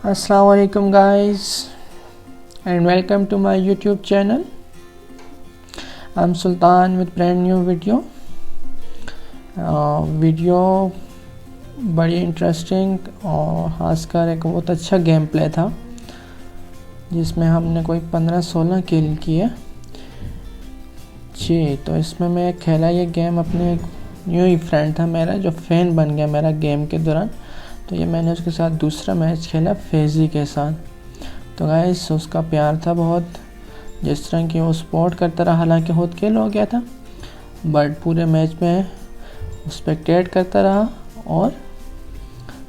Assalamu alaikum guys, and welcome to my YouTube channel. I'm Sultan with brand new video. Video बड़ी interesting और ख़ासकर एक बहुत अच्छा गेम प्ले था जिसमें हमने कोई 15-16 किल किए जी। तो इसमें मैं खेला ये गेम अपने न्यू ही फ्रेंड था मेरा जो फ़ैन बन गया मेरा गेम के दौरान। तो ये मैंने उसके साथ दूसरा मैच खेला फेजी के साथ। तो गाइस उसका प्यार था बहुत, जिस तरह की वो सपोर्ट करता रहा, हालांकि खुद किल हो गया था बट पूरे मैच में स्पेक्टेट करता रहा और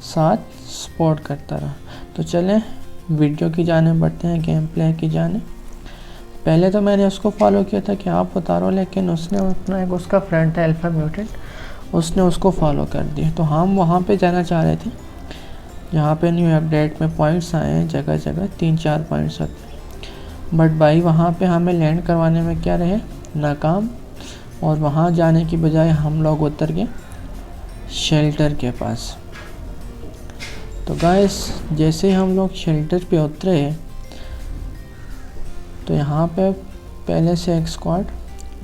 साथ सपोर्ट करता रहा। तो चलें वीडियो की जाने बढ़ते हैं, गेम प्ले की जाने। पहले तो मैंने उसको फॉलो किया था कि आप उतारो, लेकिन उसने अपना एक उसका फ्रेंड था अल्फा म्यूटेंट, उसने उसको फॉलो कर दिया। तो हम वहाँ पे जाना चाह रहे थे जहाँ पे न्यू अपडेट में पॉइंट्स आए हैं, जगह जगह 3-4 पॉइंट्स होते। बट भाई वहाँ पे हमें लैंड करवाने में क्या रहे, नाकाम। और वहाँ जाने की बजाय हम लोग उतर गए शेल्टर के पास। तो गाइस जैसे हम लोग शेल्टर पे उतरे तो यहाँ पे पहले से एक स्क्वाड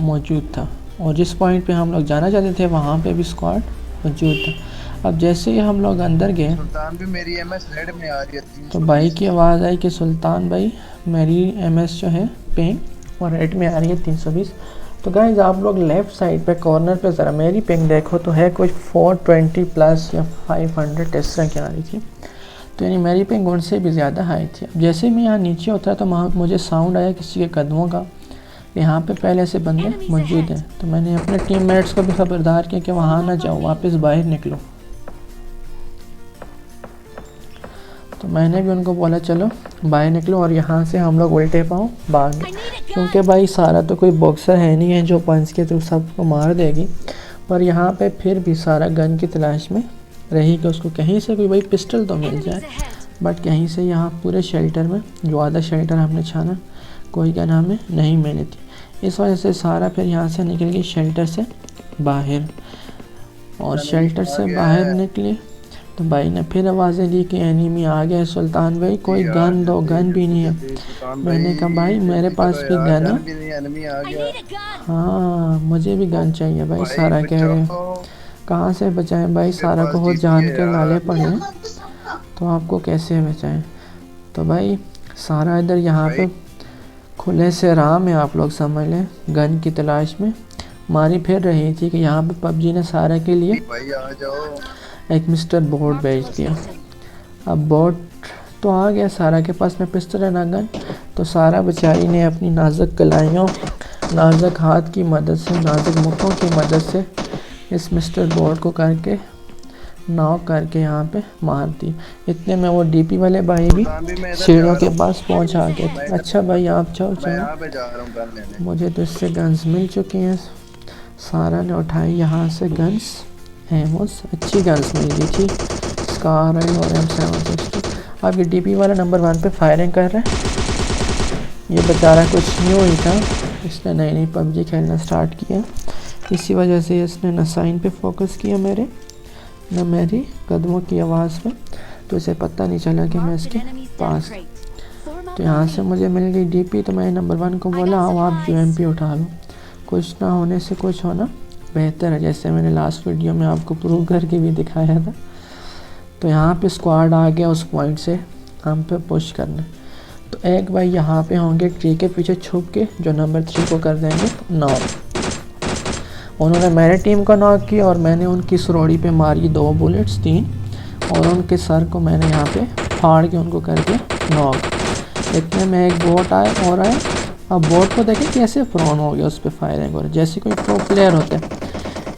मौजूद था और जिस पॉइंट पे हम लोग जाना चाहते थे वहाँ पे भी स्क्वाड मौजूद था। अब जैसे ही हम लोग अंदर गए, सुल्तान भी मेरी एमएस रेड में आ रही है, तो भाई की आवाज़ आई कि सुल्तान भाई मेरी एमएस जो है पिंग और रेड में आ रही है 320। तो गाइस आप लोग लेफ़्ट साइड पे कॉर्नर पे ज़रा मेरी पिंग देखो तो है कुछ 420 प्लस या 500 इस तरह की आ रही थी। तो यानी मेरी पिंग उनसे भी ज़्यादा हाई थी। अब जैसे मैं यहाँ नीचे उतरा तो मुझे साउंड आया किसी के कदमों का, यहाँ पे पहले से बंदे मौजूद हैं। तो मैंने अपने टीममेट्स को भी खबरदार किया कि वहाँ ना जाओ, वापस बाहर निकलो। तो मैंने भी उनको बोला चलो बाहर निकलो और यहाँ से हम लोग उल्टे पाँव भागे, क्योंकि भाई सारा तो कोई बॉक्सर है नहीं है जो पंच के थ्रू सबको मार देगी। पर यहाँ पे फिर भी सारा गन की तलाश में रही कि उसको कहीं से कोई भाई पिस्टल तो मिल जाए, बट कहीं से यहाँ पूरे शेल्टर में जो आधा शेल्टर हमने छाना कोई गन हमें नहीं मिली थी। इस वजह से सारा फिर यहाँ से निकल गई शेल्टर से बाहर। और शेल्टर से बाहर निकले तो भाई ने फिर आवाज़ें दी कि एनिमी आ गया सुल्तान भाई, कोई गन दो। गन भी नहीं है। मैंने कहा भाई मेरे पास भी गन है, हाँ मुझे भी गन चाहिए भाई। सारा कह रहे हैं कहाँ से बचाएं भाई, सारा को हो जान के लाले पड़े हैं तो आपको कैसे बचाएं। तो भाई सारा इधर यहाँ पे खुले से राह में आप लोग समझ लें गन की तलाश में मारी फिर रही थी कि यहाँ पे पबजी ने सारा के लिए एक मिस्टर बोट भेज दिया। अब बोट तो आ गया सारा के पास में पिस्टल है ना गन। तो सारा बेचारी ने अपनी नाजुक कलाइयों, नाजुक हाथ की मदद से, नाजुक मुखों की मदद से इस मिस्टर बोट को करके नॉक करके यहाँ पे मार दी। इतने में वो डीपी वाले भाई भी सीढ़ियों के पास पहुँचा गए थे। अच्छा भाई आप जाओ जाओ, मुझे तो इससे गन्स मिल चुकी हैं। सारा ने उठाई यहाँ से गन्स, एमोस अच्छी गन्स मिल गई थी, स्कार है और M760। अब ये डीपी वाला नंबर 1 पे फायरिंग कर रहा है। ये बेचारा कुछ न्यू ही था, इसने नई नई पबजी खेलना स्टार्ट किया, इसी वजह से इसने न साइन पे फोकस किया मेरे न मेरी कदमों की आवाज़ पे। तो इसे पता नहीं चला कि मैं इसके पास। तो यहाँ से मुझे मिल गई डीपी। तो मैंने नंबर 1 को बोला आओ आप UMP उठा लो, कुछ ना होने से कुछ होना बेहतर है, जैसे मैंने लास्ट वीडियो में आपको प्रूव करके भी दिखाया था। तो यहाँ पे स्क्वाड आ गया उस पॉइंट से हम पे पुश करना। तो एक भाई यहाँ पे होंगे ट्री के पीछे छुप के जो नंबर 3 को कर देंगे नॉक। उन्होंने मेरे टीम को नॉक किया और मैंने उनकी सुरोड़ी पे मारी 2 बुलेट्स 3, और उनके सर को मैंने यहाँ पे फाड़ के उनको करके नॉक। इतने में एक बोट आया और आया। अब बोट को देखें कैसे फ्रॉन हो गया, उस पर फायरिंग हो रही जैसे कोई प्रो प्लेयर होते हैं।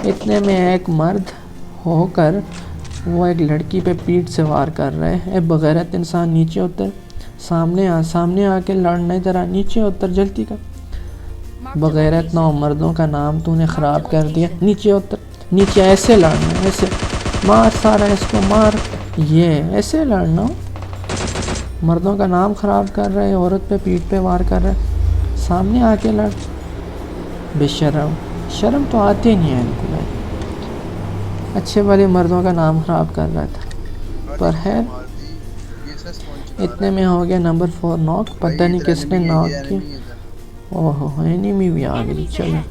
इतने में एक मर्द होकर वो एक लड़की पे पीठ से वार कर रहे हैं। एक बगैरत इंसान नीचे उतर, सामने आके लड़ना, जरा नीचे उतर जल्दी कर। बगैरत 9 मर्दों का नाम तूने ख़राब कर दिया, नीचे उतर, नीचे ऐसे लड़ना, ऐसे मार, सारा इसको मार, ये ऐसे लड़ना। मर्दों का नाम ख़राब कर रहे हैं, औरत पे पीठ पे वार कर रहे हैं, सामने आके लड़। बेशर्म, शर्म तो आती नहीं है इनको भाई। अच्छे वाले मर्दों का नाम ख़राब कर रहा था। पर है इतने में हो गया नंबर 4 नॉक। पता नहीं किसने नॉक किया। ओहो एनिमी भी आ गई। चलो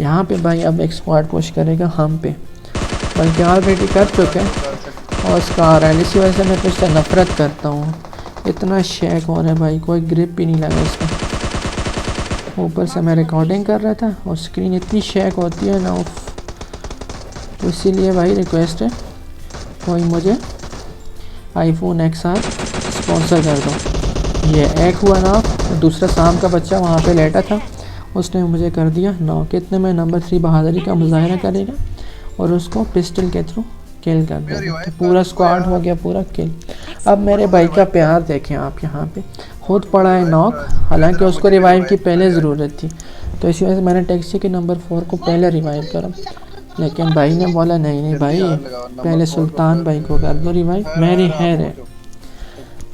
यहाँ पे भाई अब एक स्क्वाड पुश करेगा हम पे, बल्कि ऑलरेडी कर चुके हैं और उसका आ रहा है। इसी वजह से मैं तो इससे नफरत करता हूँ। इतना शेक हो रहा है भाई, कोई ग्रिप भी नहीं लगा इसमें। ऊपर से मैं रिकॉर्डिंग कर रहा था और स्क्रीन इतनी शेक होती है ना, तो इसीलिए भाई रिक्वेस्ट है कोई मुझे iPhone XR स्पॉन्सर कर दो। ये एक हुआ ना, दूसरा शाम का बच्चा वहाँ पे लेटा था, उसने मुझे कर दिया नॉक। कितने में नंबर 3 बहादुरी का मुजाहरा करेगा और उसको पिस्टल के थ्रू किल कर देगा। तो पूरा स्क्वाड हो गया पूरा किल। अब मेरे भाई का प्यार देखें आप, यहाँ पे खुद पड़ा है नॉक, हालांकि उसको रिवाइव की पहले ज़रूरत थी, तो इसी वजह से मैंने टैक्सी के नंबर 4 को पहले रिवाइव करा। लेकिन भाई ने बोला नहीं भाई, पहले सुल्तान भाई को कर दो रिवाइव, मेरी खैर है।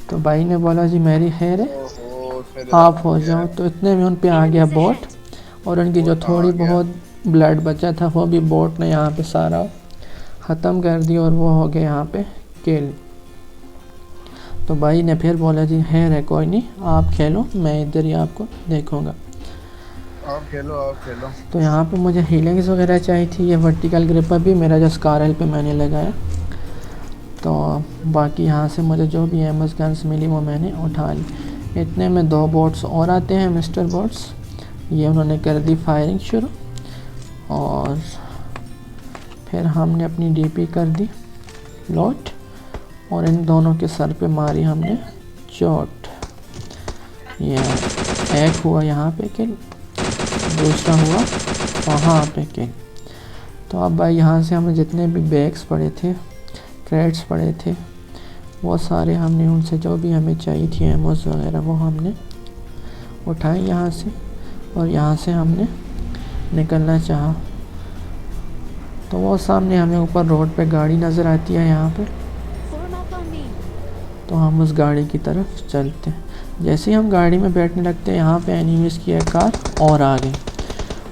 तो भाई ने बोला जी मेरी खैर है आप हो जाओ। तो इतने में उन पे आ गया बोट, और उनकी जो थोड़ी बहुत ब्लड बचा था वो भी बोट ने यहाँ पे सारा ख़त्म कर दिया और वो हो गया यहाँ पे किल। तो भाई ने फिर बोला जी खैर है कोई नहीं, आप खेलो, मैं इधर ही आपको देखूँगा। आप खेलो। तो यहाँ पे मुझे हीलिंग्स वगैरह चाहिए थी। ये वर्टिकल ग्रिपर भी मेरा जो स्कारल पे मैंने लगाया। तो बाकी यहाँ से मुझे जो भी एमएस गन्स मिली वो मैंने उठा ली। इतने में 2 बोट्स और आते हैं, मिस्टर बोट्स। ये उन्होंने कर दी फायरिंग शुरू और फिर हमने अपनी डीपी कर दी लोड और इन दोनों के सर पे मारी हमने चोट। ये एक हुआ यहाँ पे किल, दूसरा हुआ वहाँ पे किल। तो अब भाई यहाँ से हमने जितने भी बैग्स पड़े थे, क्रेट्स पड़े थे, वो सारे हमने उनसे जो भी हमें चाहिए थी एमोस वगैरह वो हमने उठाए यहाँ से, और यहाँ से हमने निकलना चाहा। तो वो सामने हमें ऊपर रोड पे गाड़ी नज़र आती है यहाँ पे, तो हम उस गाड़ी की तरफ चलते हैं। जैसे ही हम गाड़ी में बैठने लगते हैं यहाँ पे एनिमीज़ की एक कार और आ गई।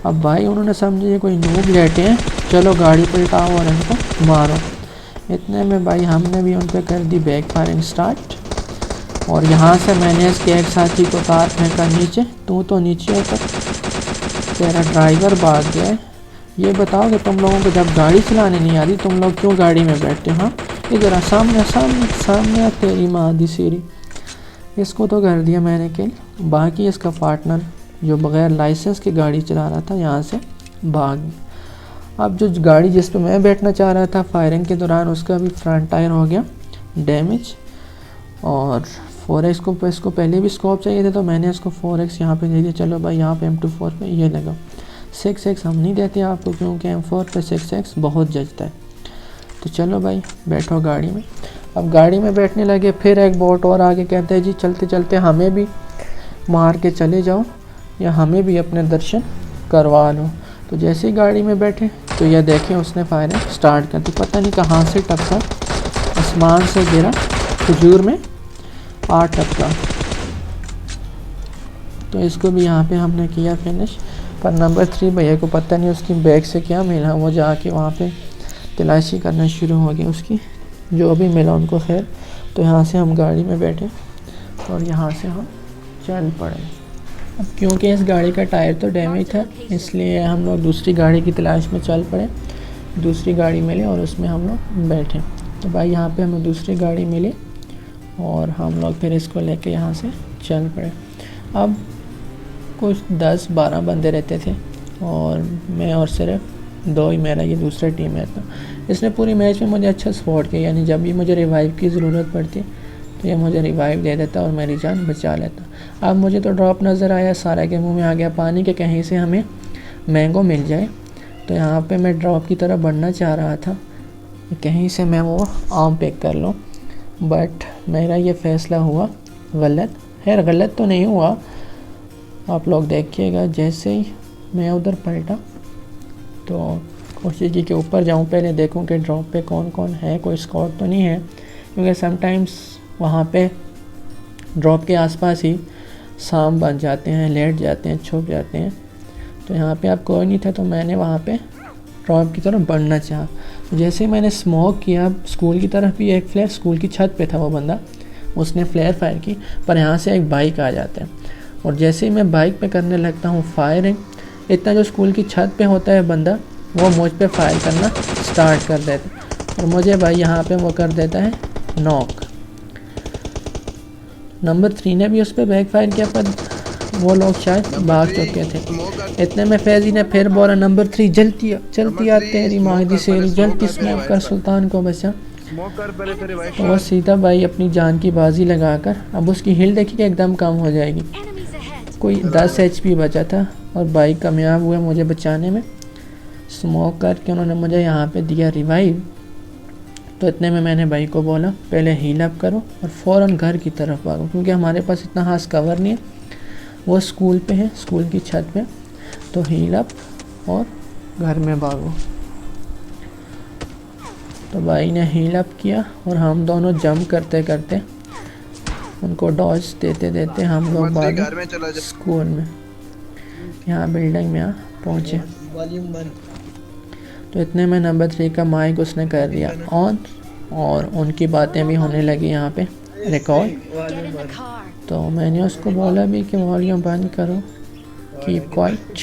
अब भाई उन्होंने समझे ये कोई नूब लेटे हैं, चलो गाड़ी पलटाओ और इनको मारो। इतने में भाई हमने भी उन पर कर दी बैक फायरिंग स्टार्ट, और यहाँ से मैंने इसके एक साथी को कार फेंका नीचे। तू तो नीचे उतर, तेरा ड्राइवर भाग गया है। ये बताओ कि तुम लोगों को जब गाड़ी चलाने नहीं आती तुम लोग क्यों गाड़ी में बैठते हो? हाँ इधर आ, सामने सामने सामने तेरी माँ दी सीरी। इसको तो कर दिया मैंने किल। बाकी इसका पार्टनर जो बग़ैर लाइसेंस की गाड़ी चला रहा था यहाँ से भाग गया। अब जो गाड़ी जिस पे मैं बैठना चाह रहा था फायरिंग के दौरान, उसका भी फ्रंट टायर हो गया डैमेज। और 4x को इसको पहले भी स्कोप चाहिए थे, तो मैंने इसको 4x यहाँ पे दे दिया। चलो भाई यहाँ पे M24 पे ये लगाओ। 6x हम नहीं देते आपको, क्योंकि M4 पे 6x बहुत जचता है। तो चलो भाई बैठो गाड़ी में। अब गाड़ी में बैठने लगे, फिर एक बोट और आगे कहते हैं जी चलते चलते हमें भी मार के चले जाओ या हमें भी अपने दर्शन करवा लो। तो जैसे ही गाड़ी में बैठे तो यह देखें उसने फायरिंग स्टार्ट कर दी। पता नहीं कहाँ से टक्कर, आसमान से गिरा, खजूर में आ टक्का। तो इसको भी यहाँ पे हमने किया फिनिश। पर नंबर 3 भैया को पता नहीं उसकी बैग से क्या मिला, वो जाके वहाँ पे तलाशी करना शुरू हो गया उसकी, जो भी मिला उनको खैर। तो यहाँ से हम गाड़ी में बैठे और यहाँ से हम चल पड़े। अब क्योंकि इस गाड़ी का टायर तो डैमेज था, इसलिए हम लोग दूसरी गाड़ी की तलाश में चल पड़े। दूसरी गाड़ी मिली और उसमें हम लोग बैठे। तो भाई यहाँ पे हमें दूसरी गाड़ी मिली और हम लोग फिर इसको लेके यहाँ से चल पड़े। अब कुछ 10-12 बंदे रहते थे और मैं और सिर्फ 2 ही, मेरा ये दूसरा टीम है। तो इसने पूरी मैच में मुझे अच्छा सपोर्ट किया, यानी जब भी मुझे रिवाइव की ज़रूरत पड़ती तो ये मुझे रिवाइव दे देता और मेरी जान बचा लेता। अब मुझे तो ड्रॉप नज़र आया, सारा के मुंह में आ गया पानी के कहीं से हमें मैंगो मिल जाए। तो यहाँ पे मैं ड्रॉप की तरफ बढ़ना चाह रहा था, कहीं से मैं वो आम पिक कर लूँ, बट मेरा ये फ़ैसला हुआ गलत। खैर गलत तो नहीं हुआ, आप लोग देखिएगा। जैसे ही मैं उधर पलटा तो कोशिश की कि ऊपर जाऊं, पहले देखूं कि ड्रॉप पे कौन कौन है, कोई स्कॉट तो नहीं है, क्योंकि समटाइम्स वहाँ पे ड्रॉप के आसपास ही सांप बन जाते हैं, लेट जाते हैं, छुप जाते हैं। तो यहाँ पे अब कोई नहीं था, तो मैंने वहाँ पे ड्रॉप की तरफ बढ़ना चाहा। तो जैसे ही मैंने स्मोक किया, स्कूल की तरफ भी एक फ्लेयर, स्कूल की छत पे था वो बंदा, उसने फ्लेयर फायर की, पर यहाँ से एक बाइक आ जाता है और जैसे ही मैं बाइक पे करने लगता हूँ फायरिंग, इतना जो स्कूल की छत पे होता है बंदा, वो मुझ पे फायर करना स्टार्ट कर देता है और मुझे भाई यहाँ पे वो कर देता है नॉक। नंबर 3 ने भी उस पर बैक फायर किया, पर वो लोग शायद भाग चुके थे। इतने में फैजी ने फिर बोला नंबर 3 जल्दी आ तेरी मादी से जल्दी स्मोक कर, सुल्तान को बचा। स्मोक कर पहले भाई। तो वो सीधा भाई अपनी जान की बाजी लगाकर, अब उसकी हिल देखी कि एकदम कम हो जाएगी, कोई 10 HP बचा था और भाई कामयाब हुए मुझे बचाने में। स्मोक करके उन्होंने मुझे यहाँ पे दिया रिवाइव। तो इतने में मैंने भाई को बोला पहले हील अप करो और फ़ौरन घर की तरफ भागो, क्योंकि हमारे पास इतना खास कवर नहीं है। वो स्कूल पे है, स्कूल की छत पे, तो हील अप और घर में भागो। तो भाई ने हील अप किया और हम दोनों जंप करते करते, उनको डॉज देते देते हम लोग भागे स्कूल में। यहाँ बिल्डिंग में पहुँचे तो इतने में नंबर 3 का माइक उसने कर दिया ऑन और उनकी बातें भी होने लगी यहाँ पे रिकॉर्ड। तो मैंने उसको बोला भी कि वॉल्यूम बंद करो, कीप क्वाइट,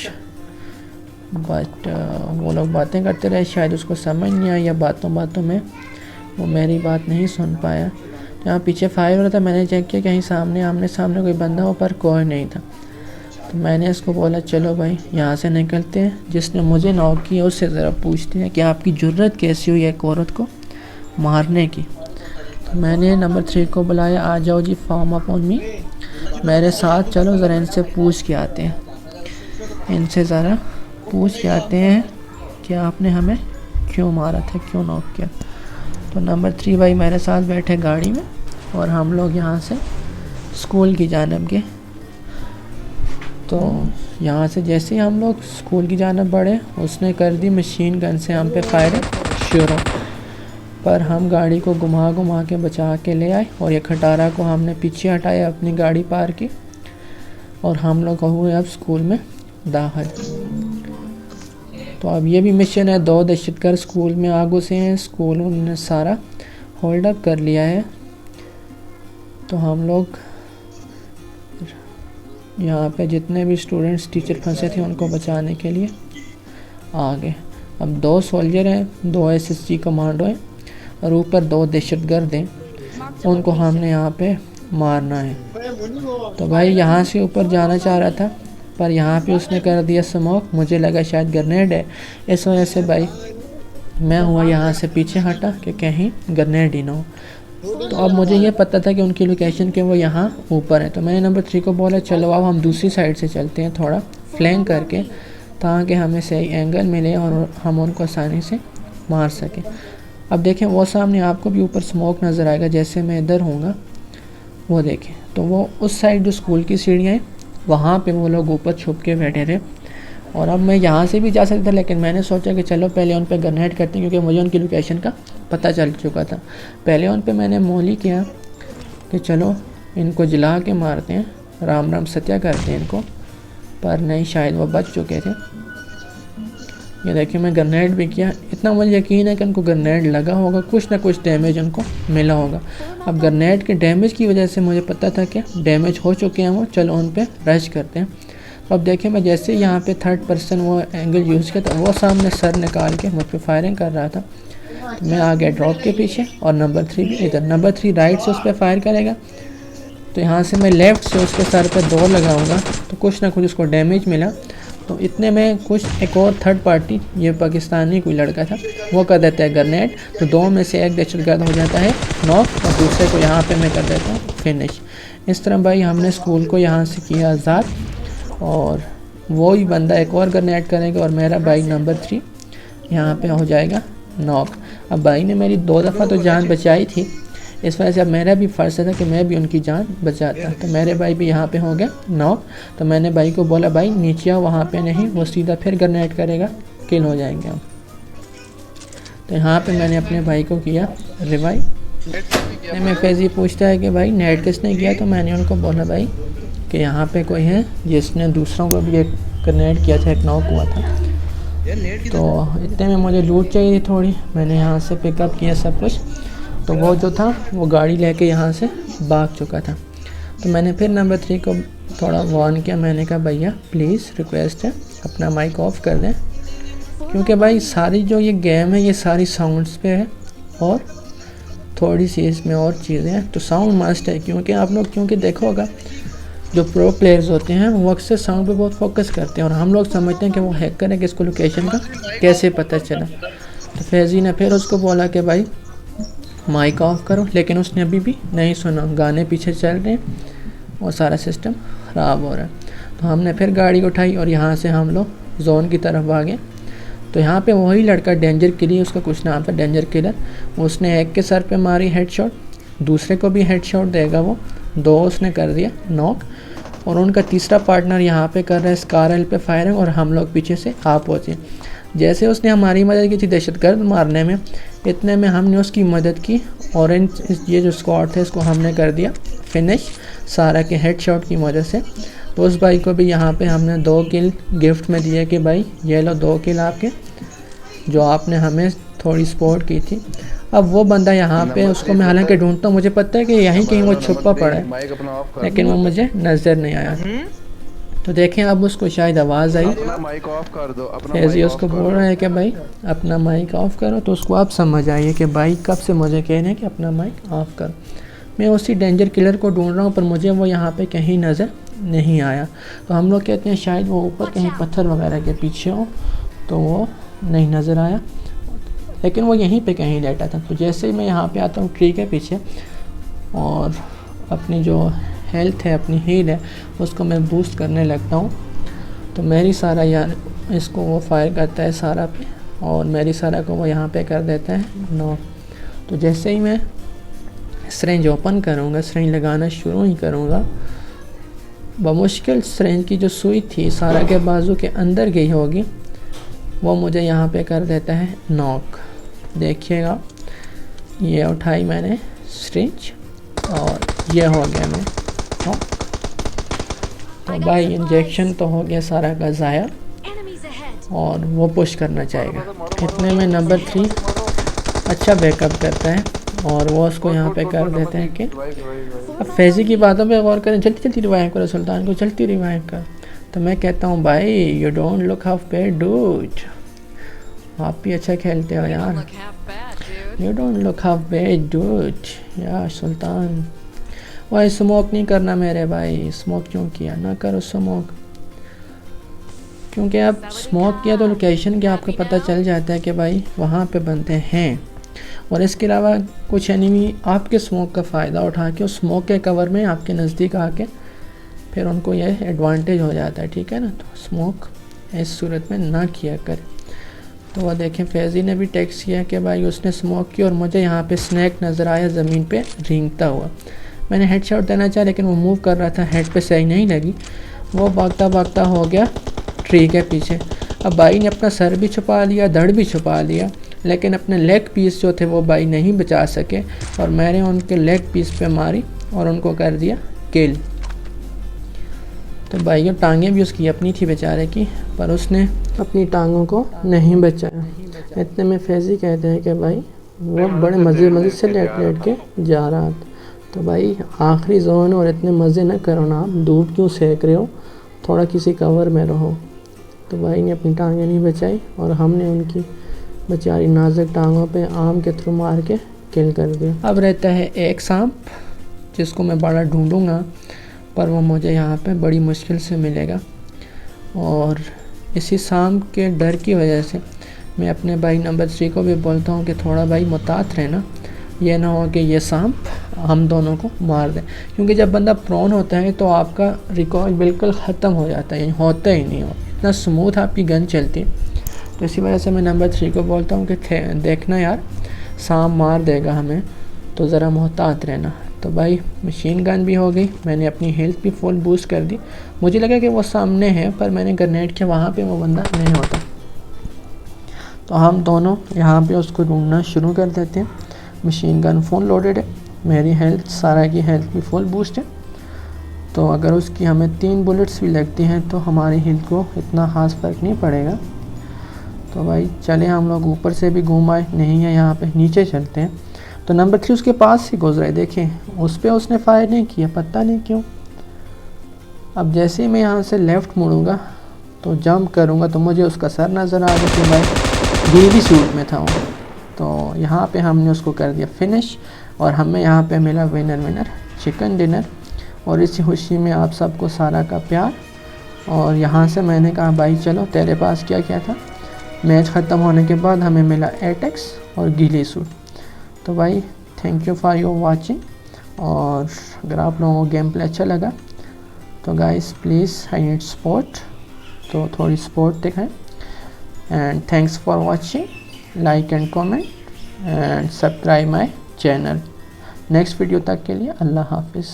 बट वो लोग बातें करते रहे, शायद उसको समझ नहीं आया या बातों बातों में वो मेरी बात नहीं सुन पाया। यहाँ पीछे फायर हो रहा था, मैंने चेक किया कहीं सामने आमने सामने कोई बंदा हो, पर कोई नहीं था। तो मैंने इसको बोला चलो भाई यहाँ से निकलते हैं, जिसने मुझे नॉक किया उससे ज़रा पूछते हैं कि आपकी ज़रूरत कैसी हुई एक औरत को मारने की। तो मैंने नंबर 3 को बुलाया, आ जाओ जी फॉर्म अप ऑन मी, मेरे साथ चलो ज़रा इनसे पूछ के आते हैं, इनसे ज़रा पूछ के आते हैं कि आपने हमें क्यों मारा था, क्यों नॉक किया। तो नंबर 3 भाई मेरे साथ बैठे गाड़ी में और हम लोग यहाँ से स्कूल की जानब गए। तो यहाँ से जैसे ही हम लोग स्कूल की जानब बढ़े, उसने कर दी मशीन गन से हम पे फायर शुरू, पर हम गाड़ी को घुमा के बचा के ले आए और ये खटारा को हमने पीछे हटाया, अपनी गाड़ी पार की और हम लोग हुए अब स्कूल में दाखिल। तो अब ये भी मिशन है, 2 दहशतगर्द स्कूल में आगू से हैं, स्कूल उन्होंने सारा होल्ड अप कर लिया है। तो हम लोग यहाँ पे जितने भी स्टूडेंट्स टीचर फंसे थे उनको बचाने के लिए आ गए। अब 2 सोल्जर हैं, 2 SSG कमांडो हैं और ऊपर 2 दहशतगर्द हैं, उनको हमने यहाँ पे मारना है। तो भाई यहाँ से ऊपर जाना चाह रहा था, पर यहाँ पे उसने कर दिया स्मोक, मुझे लगा शायद ग्रेनेड है, इस वजह से भाई मैं हुआ यहाँ से पीछे हटा कि कहीं ग्रेनेड ही ना हो। तो अब मुझे ये पता था कि उनकी लोकेशन के वो यहाँ ऊपर है। तो मैंने नंबर 3 को बोला चलो अब हम दूसरी साइड से चलते हैं, थोड़ा फ्लैंक करके, ताकि हमें सही एंगल मिले और हम उनको आसानी से मार सकें। अब देखें वो सामने आपको भी ऊपर स्मोक नज़र आएगा, जैसे मैं इधर हूँगा वो देखें, तो वो उस साइड जो स्कूल की सीढ़ियाँ हैं वहाँ पे वो लोग ऊपर छुप के बैठे थे। और अब मैं यहाँ से भी जा सकता था, लेकिन मैंने सोचा कि चलो पहले उन पे ग्रेनेड करते हैं, क्योंकि मुझे उनकी लोकेशन का पता चल चुका था। पहले उन पे मैंने मोली किया कि चलो इनको जला के मारते हैं, राम राम सत्या करते हैं इनको, पर नहीं, शायद वो बच चुके थे। ये देखिए मैं ग्रेनेड भी किया, इतना मुझे यकीन है कि उनको ग्रेनेड लगा होगा, कुछ ना कुछ डैमेज उनको मिला होगा। अब ग्रेनेड के डैमेज की वजह से मुझे पता था कि डैमेज हो चुके हैं वो, चलो उन पे रश करते हैं। तो अब देखिए मैं जैसे यहाँ पे 3rd पर्सन वो एंगल यूज़ किया, तो वो सामने सर निकाल के मुझ पर फायरिंग कर रहा था। तो मैं आ गया ड्रॉप के पीछे और नंबर 3 भी इधर। नंबर 3 राइट से उस पर फायर करेगा, तो यहाँ से मैं लेफ़्ट से उसके सर पे दौड़ लगाऊंगा, तो कुछ ना कुछ उसको डैमेज मिला। तो इतने में कुछ एक और 3rd पार्टी, ये पाकिस्तानी कोई लड़का था, वो कर देता है ग्रेनेड, तो 2 में से एक दहशतगर्द हो जाता है नॉक और दूसरे को यहाँ पे मैं कर देता हूँ फिनिश। इस तरह भाई हमने स्कूल को यहाँ से किया आज़ाद और वो ही बंदा एक और ग्रेनेड करेगा और मेरा भाई नंबर 3 यहाँ पे हो जाएगा नॉक। अब भाई ने मेरी 2 दफ़ा तो जान बचाई थी, इस वजह से अब मेरा भी फ़र्ज़ था कि मैं भी उनकी जान बचाता। तो मेरे भाई भी यहाँ पे हो गया नॉक। तो मैंने भाई को बोला भाई नीचे आओ, वहाँ पे नहीं, वो सीधा फिर ग्रेनेड करेगा, किल हो जाएंगे हम। तो यहाँ पे मैंने अपने भाई को किया रिवाइव। मैं फैजी पूछता है कि भाई नेट किसने किया, तो मैंने उनको बोला भाई कि यहाँ पे कोई है जिसने दूसरों को भी एक ग्रेनेड किया था, एक नॉक हुआ था। तो इतने में मुझे लूट चाहिए थी थोड़ी, मैंने यहाँ से पिकअप किया सब कुछ। तो वो जो था वो गाड़ी लेके यहाँ से भाग चुका था। तो मैंने फिर नंबर 3 को थोड़ा वार्न किया, मैंने कहा भैया प्लीज़ रिक्वेस्ट है अपना माइक ऑफ कर दें, क्योंकि भाई सारी जो ये गेम है ये सारी साउंड्स पे है और थोड़ी सी इसमें और चीज़ें हैं, तो साउंड मस्ट है। क्योंकि आप लोग क्योंकि देखो होगा जो प्रो प्लेयर्स होते हैं वो अक्सर साउंड पे बहुत फोकस करते हैं और हम लोग समझते हैं कि वो हैकर है कि इसको लोकेशन का कैसे पता चला। तो फैज़ी ने फिर उसको बोला कि भाई माइक ऑफ करो, लेकिन उसने अभी भी नहीं सुना, गाने पीछे चल रहे हैं और सारा सिस्टम ख़राब हो रहा है। तो हमने फिर गाड़ी उठाई और यहाँ से हम लोग जोन की तरफ भागे। तो यहाँ पे वही लड़का डेंजर किलर, उसका कुछ नाम था डेंजर किलर, उसने एक के सर पे मारी हेडशॉट, दूसरे को भी हेडशॉट देगा वो, 2 उसने कर दिया नॉक, और उनका तीसरा पार्टनर यहाँ पे कर रहा है स्कारल पे फायरिंग और हम लोग पीछे से आ पहुँचे। जैसे उसने हमारी मदद की थी दहशतगर्द मारने में, इतने में हमने उसकी मदद की। ऑरेंज ये जो स्क्वाड थे इसको हमने कर दिया फिनिश सारा के हेडशॉट की मदद से। तो उस भाई को भी यहाँ पे हमने 2 किल गिफ्ट में दिए कि भाई ये लो 2 किल आपके, जो आपने हमें थोड़ी सपोर्ट की थी। अब वो बंदा यहाँ पे, उसको मैं हालांकि ढूंढता हूँ, मुझे पता है कि यहीं कहीं वो छुपा पड़ा है, लेकिन वो मुझे नज़र नहीं आया। तो देखें अब उसको शायद आवाज़ आई, माइक ऑफ कर दो, फैज़ी उसको बोल रहा है कि भाई अपना माइक ऑफ करो। तो उसको आप समझ आइए कि भाई कब से मुझे कह रहे हैं कि अपना माइक ऑफ करो। मैं उसी डेंजर किलर को ढूंढ रहा हूँ पर मुझे वो यहाँ पे कहीं नज़र नहीं आया। तो हम लोग कहते हैं शायद वो ऊपर कहीं पत्थर वगैरह के पीछे हो, तो वो नहीं नज़र आया, लेकिन वो यहीं पे कहीं लेटा था। तो जैसे ही मैं यहाँ पे आता हूँ ट्री के पीछे और अपनी जो हेल्थ है, अपनी हील है, उसको मैं बूस्ट करने लगता हूँ, तो मेरी सारा यार इसको वो फायर करता है सारा पे और मेरी सारा को वो यहाँ पे कर देता है नॉक। तो जैसे ही मैं सिरिंज ओपन करूँगा, सिरिंज लगाना शुरू ही करूँगा, बमुश्किल सिरिंज की जो सुई थी सारा के बाजू के अंदर गई होगी, वो मुझे यहाँ पे कर देता है नॉक। देखिएगा ये उठाई मैंने सिरिंज और ये हो गया मैं नॉक। तो भाई इंजेक्शन तो हो गया सारा का ज़ाया और वो पुश करना चाहेगा। इतने में नंबर 3 अच्छा बैकअप करता है और वो उसको यहाँ पे कर देते हैं कि अब फैज़ी की बातों पे गौर करें, जल्दी जल्दी रिवाइव करो सुल्तान को, जल्दी रिवाइव कर। तो मैं कहता हूँ भाई you don't look half bad dude, आप भी अच्छा खेलते हो यार, you don't look half bad dude यार सुल्तान। भाई स्मोक नहीं करना मेरे भाई, स्मोक क्यों किया, ना करो स्मोक, क्योंकि आप स्मोक किया तो लोकेशन क्या आपको पता चल जाता है कि भाई वहाँ पे बंदे हैं। और इसके अलावा कुछ एनिमी आपके स्मोक का फ़ायदा उठा के उस स्मोक के कवर में आपके नज़दीक आके फिर उनको यह एडवांटेज हो जाता है, ठीक है ना। तो स्मोक इस सूरत में ना किया करें। तो वह देखें फैज़ी ने भी टेक्स्ट किया कि भाई उसने स्मोक किया और मुझे यहाँ पे स्नैक नज़र आया ज़मीन पे रेंगता हुआ। मैंने हेडशॉट देना चाहा लेकिन वो मूव कर रहा था, हेड पे सही नहीं लगी, वो भागता भागता हो गया ट्री के पीछे। अब भाई ने अपना सर भी छुपा लिया, धड़ भी छुपा लिया, लेकिन अपने लेग पीस जो थे वो भाई नहीं बचा सके और मैंने उनके लेग पीस पे मारी और उनको कर दिया किल। तो भाई ये टांगें भी उसकी अपनी थी बेचारे की, पर उसने अपनी टांगों को नहीं बचाया। इतने में फैज़ी कहते हैं कि भाई वो बड़े मज़े से लेट लेट के जा रहा था। तो भाई आखिरी जोन और इतने मज़े न करो ना, आप धूप क्यों सेक रहे हो, थोड़ा किसी कवर में रहो। तो भाई ने अपनी टांगें नहीं बचाई और हमने उनकी बेचारी नाजुक टांगों पे आम के थ्रू मार के किल कर दिया। अब रहता है एक सांप जिसको मैं बड़ा ढूंढूंगा, पर वो मुझे यहाँ पे बड़ी मुश्किल से मिलेगा और इसी सांप के डर की वजह से मैं अपने भाई नंबर 3 को भी बोलता हूँ कि थोड़ा भाई मुतात रहना, ये ना हो कि ये सांप हम दोनों को मार दे, क्योंकि जब बंदा प्रोन होता है तो आपका रिकॉल बिल्कुल ख़त्म हो जाता है, होता ही नहीं हो, इतना स्मूथ आपकी गन चलती है। तो इसी वजह से मैं नंबर 3 को बोलता हूँ कि देखना यार सांप मार देगा हमें, तो ज़रा मोहतात रहना। तो भाई मशीन गन भी हो गई, मैंने अपनी हेल्थ भी फुल बूस्ट कर दी। मुझे लगा कि वो सामने है, पर मैंने ग्रेनेड किया, वहाँ पे वो बंदा नहीं होता। तो हम दोनों यहाँ पे उसको ढूंढना शुरू कर देते हैं। मशीन गन फुल लोडेड है, मेरी हेल्थ सारा की हेल्थ भी फुल बूस्ट है, तो अगर उसकी हमें 3 बुलेट्स भी लगती हैं तो हमारी हेल्थ को इतना ख़ास फ़र्क नहीं पड़ेगा। तो भाई चले हम लोग ऊपर से भी घूम आए, नहीं है यहाँ पे, नीचे चलते हैं। तो नंबर 3 उसके पास ही गुजरा है, देखें उस पर उसने फायर नहीं किया, पता नहीं क्यों। अब जैसे ही मैं यहाँ से लेफ़्ट मुड़ूंगा तो जंप करूँगा तो मुझे उसका सर नज़र आ गया कि भाई गीली सूट में था वो। तो यहाँ पे हमने उसको कर दिया फिनिश और हमें यहाँ पे मिला विनर चिकन डिनर। और इसी खुशी में आप सबको सारा का प्यार। और यहाँ से मैंने कहा भाई चलो तेरे पास क्या क्या था। मैच ख़त्म होने के बाद हमें मिला एटेक्स और गीली सूट। तो भाई thank you for your watching. और अगर आप लोगों को गेम प्ले अच्छा लगा तो guys please I need support, तो थोड़ी सपोर्ट दिखाएं। And thanks for watching, like and comment and subscribe my channel. Next video तक के लिए अल्लाह हाफिज़।